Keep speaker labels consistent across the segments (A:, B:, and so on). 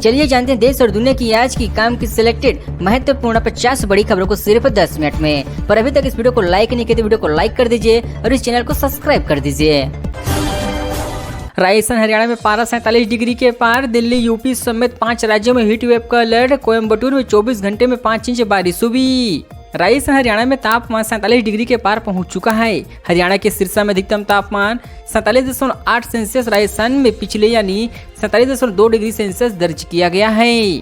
A: चलिए जानते हैं देश और दुनिया की आज की काम की सिलेक्टेड महत्वपूर्ण 50 बड़ी खबरों को सिर्फ 10 मिनट में। पर अभी तक इस वीडियो को लाइक नहीं किया तो वीडियो को लाइक कर दीजिए और इस चैनल को सब्सक्राइब कर दीजिए। राजस्थान हरियाणा में पारा 47 डिग्री के पार, दिल्ली यूपी समेत 5 राज्यों में हीट वेव का अलर्ट, कोयम्बटूर में 24 घंटे में 5 इंच बारिश हुई। राजस्थान हरियाणा में तापमान 47 डिग्री के पार पहुंच चुका है। हरियाणा के सिरसा में अधिकतम तापमान 47.8 सेल्सियस, राजस्थान में पिछले यानी 47.2 डिग्री सेल्सियस दर्ज किया गया है।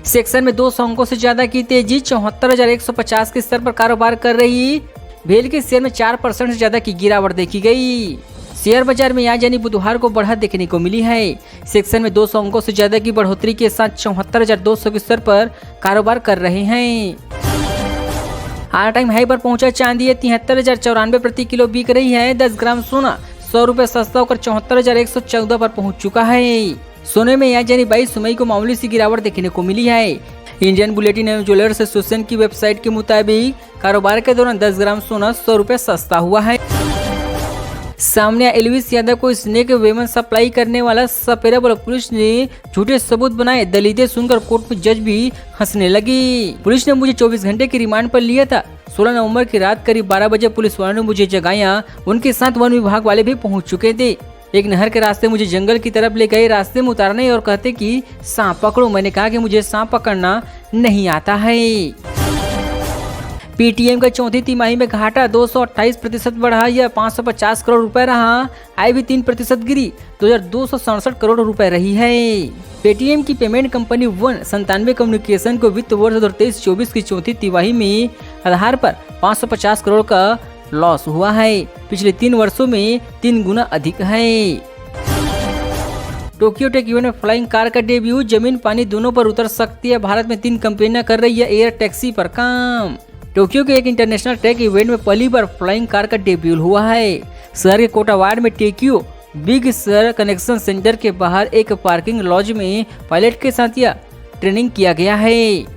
A: सेक्शन में 200 अंकों से ज्यादा की तेजी, 74,150 के स्तर पर कारोबार कर रही भेल के शेयर में 4% से ज्यादा की गिरावट देखी गई। शेयर बाजार में आज यानी बुधवार को बढ़त देखने को मिली है। सेक्शन में 200 अंकों से ज्यादा की बढ़ोतरी के साथ 74,200 के स्तर पर कारोबार कर रहे हैं। ऑल टाइम हाई पर पहुंचा चांदी 73,094 प्रति किलो बिक रही है। 10 ग्राम सोना 100 रुपए सस्ता होकर 74,114 पर पहुंच चुका है। सोने में आज यानी 22 मई को मामूली सी गिरावट देखने को मिली है। इंडियन बुलेटिन एवं ज्वेलर्स एसोसिएशन की वेबसाइट के मुताबिक कारोबार के दौरान 10 ग्राम सोना 100 रुपए सस्ता हुआ है। सामने एलविस यादव को स्नेक वेमन सप्लाई करने वाला सपेरा बोला, पुलिस ने झूठे सबूत बनाए। दलीलें सुनकर कोर्ट में जज भी हंसने लगी। पुलिस ने मुझे 24 घंटे की रिमांड पर लिया था। 16 नवंबर की रात करीब 12 बजे पुलिस वालों ने मुझे जगाया। उनके साथ वन विभाग वाले भी पहुंच चुके थे। एक नहर के रास्ते मुझे जंगल की तरफ ले गए। रास्ते में उतारने और कहते कि सांप पकड़ो। मैंने कहा कि मुझे सांप पकड़ना नहीं आता है। पीटीएम का चौथी तिमाही में घाटा 228% बढ़ा, यह 550 करोड़ रुपए रहा। आय भी 3% गिरी, 2,267 करोड़ रुपए रही है। पेटीएम की पेमेंट कंपनी 197 कम्युनिकेशन को वित्त वर्ष 2023-24 की चौथी तिमाही में आधार पर 550 करोड़ का लॉस हुआ है। पिछले 3 वर्षों में 3 गुना अधिक है। टोक्यो टेक इवेंट में फ्लाइंग कार का डेब्यू, जमीन पानी दोनों पर उतर सकती है। भारत में 3 कंपनियां कर रही है एयर टैक्सी पर काम। टोक्यो के एक इंटरनेशनल टेक इवेंट में पहली बार फ्लाइंग कार का डेब्यू हुआ है। शहर के कोटावाड़ में Tokyo big sir connection centre के बाहर एक पार्किंग लॉज में पायलट के साथ यह ट्रेनिंग किया गया है।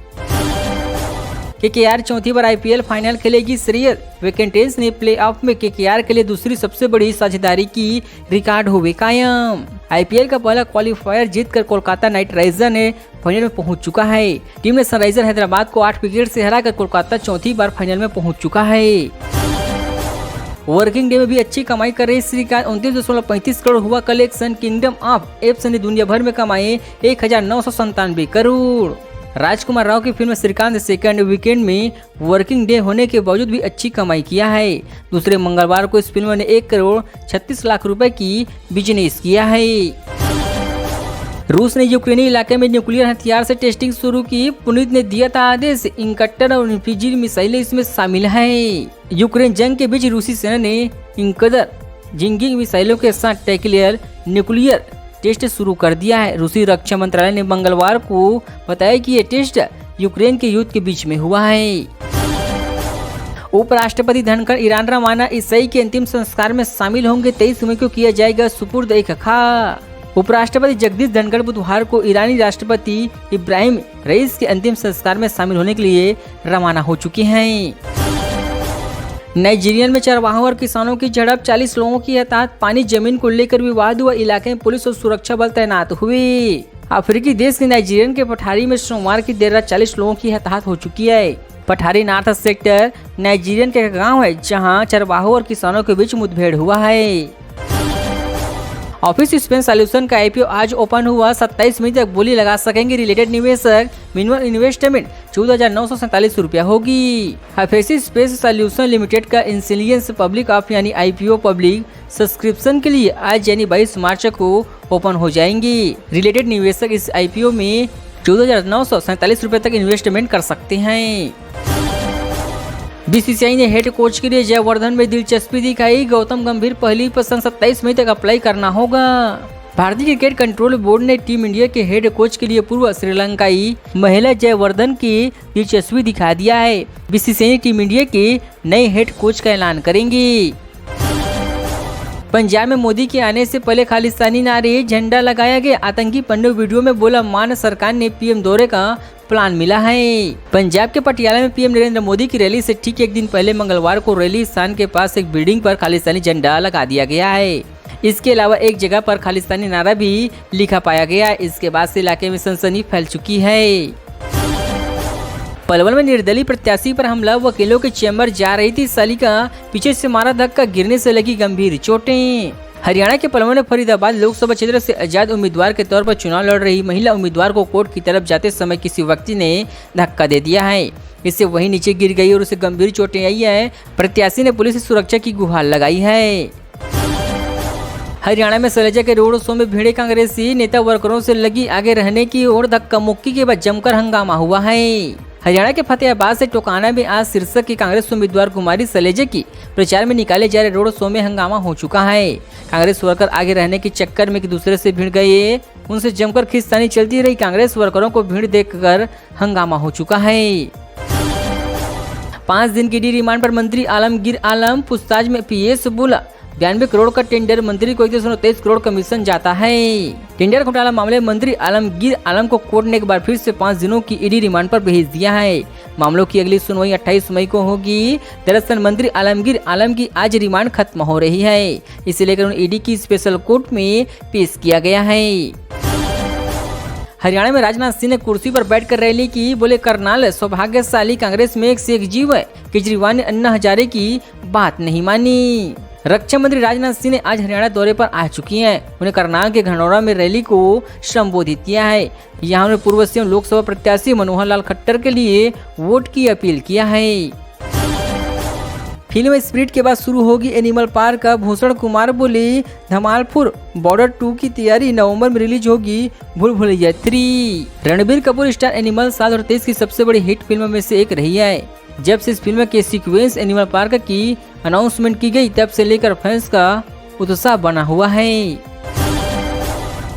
A: केकेआर चौथी बार आईपीएल फाइनल खेलेगी। श्रेयस वेंकटेश ने प्लेऑफ में केकेआर के लिए दूसरी सबसे बड़ी साझेदारी की रिकॉर्ड हुए कायम। आईपीएल का पहला क्वालिफायर जीतकर कोलकाता नाइट राइडर्स ने फाइनल में पहुंच चुका है। टीम ने सनराइजर हैदराबाद को 8 विकेट से हराकर कोलकाता चौथी बार फाइनल में पहुंच चुका है। वर्किंग डे में भी अच्छी कमाई कर रही श्रीकांत, 29.35 करोड़ हुआ कलेक्शन। किंगडम ऑफ एप्स ने दुनिया भर में कमाए 1,997 करोड़। राजकुमार राव की फिल्म श्रीकांत सेकंड वीकेंड में वर्किंग डे होने के बावजूद भी अच्छी कमाई किया है। दूसरे मंगलवार को इस फिल्म ने 1 करोड़ 36 लाख रुपए की बिजनेस किया है। रूस ने यूक्रेनी इलाके में न्यूक्लियर हथियार से टेस्टिंग शुरू की। पुतिन ने दिया था आदेश। इंकटर और इन्फिजिल मिसाइलें इसमें शामिल है। यूक्रेन जंग के बीच रूसी सेना ने इंकदर जिंगिंग मिसाइलों के साथ टेक्लियर न्यूक्लियर टेस्ट शुरू कर दिया है। रूसी रक्षा मंत्रालय ने मंगलवार को बताया कि ये टेस्ट यूक्रेन के युद्ध के बीच में हुआ है। उपराष्ट्रपति धनखड़ ईरान रवाना, ईसाई के अंतिम संस्कार में शामिल होंगे। 23 मई को किया जाएगा सुपुर्द ए खा। उपराष्ट्रपति जगदीप धनखड़ बुधवार को ईरानी राष्ट्रपति इब्राहिम रईस के अंतिम संस्कार में शामिल होने के लिए रवाना हो चुके हैं। नाइजीरिया में चरवाहों और किसानों की झड़प, 40 लोगों की हताहत। पानी जमीन को लेकर विवाद हुआ, इलाके में पुलिस और सुरक्षा बल तैनात हुए। अफ्रीकी देश के नाइजीरिया के पठारी में सोमवार की देर रात 40 लोगों की हताहत हो चुकी है। पठारी नॉर्थ सेक्टर नाइजीरिया का गांव है जहां चरवाहों और किसानों के बीच मुठभेड़ हुआ है। ऑफिस स्पेस सॉल्यूशन का आईपीओ आज ओपन हुआ। 27 मई तक बोली लगा सकेंगे रिलेटेड निवेशक। मिनिमम इन्वेस्टमेंट 14,947 रुपया होगी। ऑफिस स्पेस सॉल्यूशन लिमिटेड का इंसिलियंस पब्लिक ऑफ यानी आईपीओ पब्लिक सब्सक्रिप्शन के लिए आज यानी 22 मार्च को ओपन हो जाएंगी। रिलेटेड निवेशक इस आईपीओ में 14,947 रुपए तक इन्वेस्टमेंट कर सकते हैं। बीसीसीआई ने हेड कोच के लिए जयवर्धन में दिलचस्पी दिखाई। गौतम गंभीर पहली पसंद, 27 मई तक अप्लाई करना होगा। भारतीय क्रिकेट कंट्रोल बोर्ड ने टीम इंडिया के हेड कोच के लिए पूर्व श्रीलंकाई महिला जयवर्धन की दिलचस्पी दिखा दिया है। बीसीसीआई टीम इंडिया के नए हेड कोच का ऐलान करेंगी। पंजाब में मोदी के आने से पहले खालिस्तानी नारे झंडा लगाया गया। आतंकी पंडो वीडियो में बोला, मान सरकार ने पीएम दौरे का प्लान मिला है। पंजाब के पटियाला में पीएम नरेंद्र मोदी की रैली से ठीक एक दिन पहले मंगलवार को रैली स्थान के पास एक बिल्डिंग पर खालिस्तानी झंडा लगा दिया गया है। इसके अलावा एक जगह पर खालिस्तानी नारा भी लिखा पाया गया। इसके बाद से इलाके में सनसनी फैल चुकी है। पलवल में निर्दलीय प्रत्याशी पर हमला, वकीलों के चैम्बर जा रही थी सालिका, पीछे से मारा धक्का, गिरने से लगी गंभीर चोटें। हरियाणा के पलवल में फरीदाबाद लोकसभा क्षेत्र से आजाद उम्मीदवार के तौर पर चुनाव लड़ रही महिला उम्मीदवार को कोर्ट की तरफ जाते समय किसी व्यक्ति ने धक्का दे दिया है। इससे वहीं नीचे गिर गई और उसे गंभीर चोटें आई है। प्रत्याशी ने पुलिस से सुरक्षा की गुहार लगाई है। हरियाणा में सलेजा के रोड शो में भिड़े कांग्रेसी नेता वर्करों से लगी आगे रहने की और धक्का मुक्की के बाद जमकर हंगामा हुआ है। हरियाणा के फतेहाबाद से टोकाना में आज शीर्षक की कांग्रेस उम्मीदवार कुमारी सलेजा की प्रचार में निकाले जा रहे रोड शो में हंगामा हो चुका है। कांग्रेस वर्कर आगे रहने के चक्कर में एक दूसरे से भिड़ गए, उनसे जमकर खींचतानी चलती रही। कांग्रेस वर्करों को भीड़ देखकर हंगामा हो चुका है। 5 दिन की डी रिमांड पर मंत्री आलमगीर आलम, पूछताछ में पीएस बोला 92 करोड़ का टेंडर, मंत्री को 123 करोड़ कमीशन जाता है। टेंडर घोटाला मामले में मंत्री आलमगीर आलम को कोर्ट ने एक बार फिर से 5 दिनों की ईडी रिमांड पर भेज दिया है। मामलों की अगली सुनवाई 28 मई को होगी। दरअसल मंत्री आलमगीर आलम की आज रिमांड खत्म हो रही है, इसे लेकर उन्हें ईडी की स्पेशल कोर्ट में पेश किया गया है। हरियाणा में राजनाथ सिंह ने कुर्सी पर बैठकर रैली की, बोले करनाल सौभाग्यशाली, कांग्रेस में एक से एक जीव है। केजरीवाल ने अन्ना हजारे की बात नहीं मानी। रक्षा मंत्री राजनाथ सिंह ने आज हरियाणा दौरे पर आ चुकी हैं। उन्हें करनाल के घनौरा में रैली को संबोधित किया है। यहाँ उन्होंने पूर्व सीएम लोकसभा प्रत्याशी मनोहर लाल खट्टर के लिए वोट की अपील किया है। फिल्म स्पिरिट के बाद शुरू होगी एनिमल पार्क का, भूषण कुमार बोले धमालपुर बॉर्डर 2 की तैयारी, नवंबर में रिलीज होगी भूल भुलैया 3। रणबीर कपूर स्टार एनिमल 2023 की सबसे बड़ी हिट फिल्म में से एक रही है। जब से इस फिल्म के सीक्वेंस एनिमल पार्क की अनाउंसमेंट की गई, तब से लेकर फैंस का उत्साह बना हुआ है।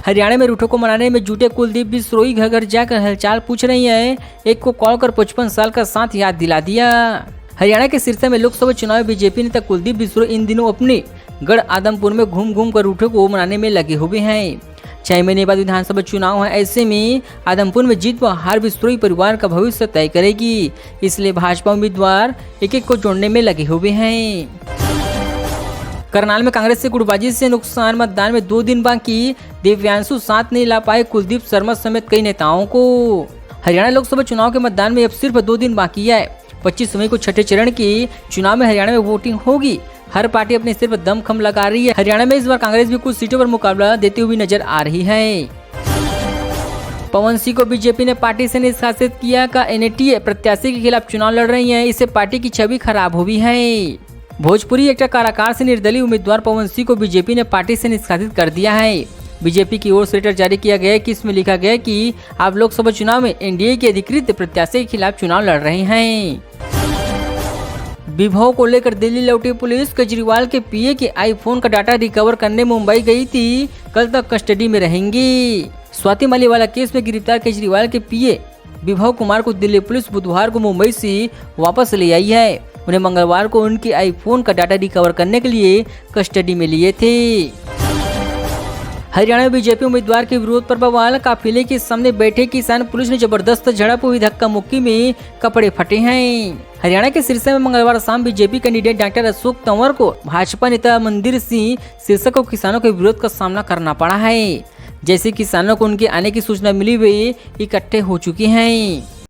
A: हरियाणा में रूठों को मनाने में जुटे कुलदीप बिश्नोई घर घर जाकर हालचाल पूछ रही हैं। एक को कॉल कर 55 साल का साथ याद दिला दिया। हरियाणा के सिरसा में लोकसभा चुनाव में बीजेपी नेता कुलदीप बिश्नोई इन दिनों अपने गढ़ आदमपुर में घूम घूम कर रूठों को मनाने में लगे हुए हैं। 6 महीने बाद विधानसभा चुनाव है, ऐसे में आदमपुर में जीत व हार बिश्नोई परिवार का भविष्य तय करेगी। इसलिए भाजपा उम्मीदवार एक एक को जोड़ने में लगे हुए हैं। करनाल में कांग्रेस से गुटबाजी से नुकसान, मतदान में 2 दिन बाकी, दिव्यांशु साथ नहीं ला पाए कुलदीप शर्मा समेत कई नेताओं को। हरियाणा लोकसभा चुनाव के मतदान में अब सिर्फ 2 दिन बाकी है। 25 मई को छठे चरण की चुनाव में हरियाणा में वोटिंग होगी। हर पार्टी अपने सिर पर दमखम लगा रही है। हरियाणा में इस बार कांग्रेस भी कुछ सीटों पर मुकाबला देती हुई नजर आ रही है। पवन सिंह को बीजेपी ने पार्टी से निष्कासित किया का एनडीए प्रत्याशी के खिलाफ चुनाव लड़ रही है, इससे पार्टी की छवि खराब हुई है। भोजपुरी एक्टर काराकाट से निर्दलीय उम्मीदवार पवन सिंह को बीजेपी ने पार्टी से निष्कासित कर दिया है। बीजेपी की ओर से लेटर जारी किया गया कि इसमें लिखा गया कि आप लोकसभा चुनाव में एनडीए के अधिकृत प्रत्याशी के खिलाफ चुनाव लड़ रहे हैं। विभव को लेकर दिल्ली लौटी पुलिस, केजरीवाल के पीए के आईफोन का डाटा रिकवर करने मुंबई गई थी, कल तक कस्टडी में रहेंगी। स्वाति मालीवाला केस में गिरफ्तार केजरीवाल के पीए विभव कुमार को दिल्ली पुलिस बुधवार को मुंबई से वापस ले आई है। उन्हें मंगलवार को उनके आईफोन का डाटा रिकवर करने के लिए कस्टडी में लिए थे। हरियाणा में बीजेपी उम्मीदवार के विरोध पर बवाल, काफिले के सामने बैठे किसान पुलिस ने जबरदस्त झड़प हुई, धक्का मुक्की में कपड़े फटे हैं। हरियाणा के सिरसा में मंगलवार शाम BJP candidate doctor Ashok Tanwar को भाजपा नेता मंदिर सिंह सिरसा को किसानों के विरोध का सामना करना पड़ा है। जैसे किसानों को उनके आने की सूचना मिली, वे इकट्ठे हो चुके हैं।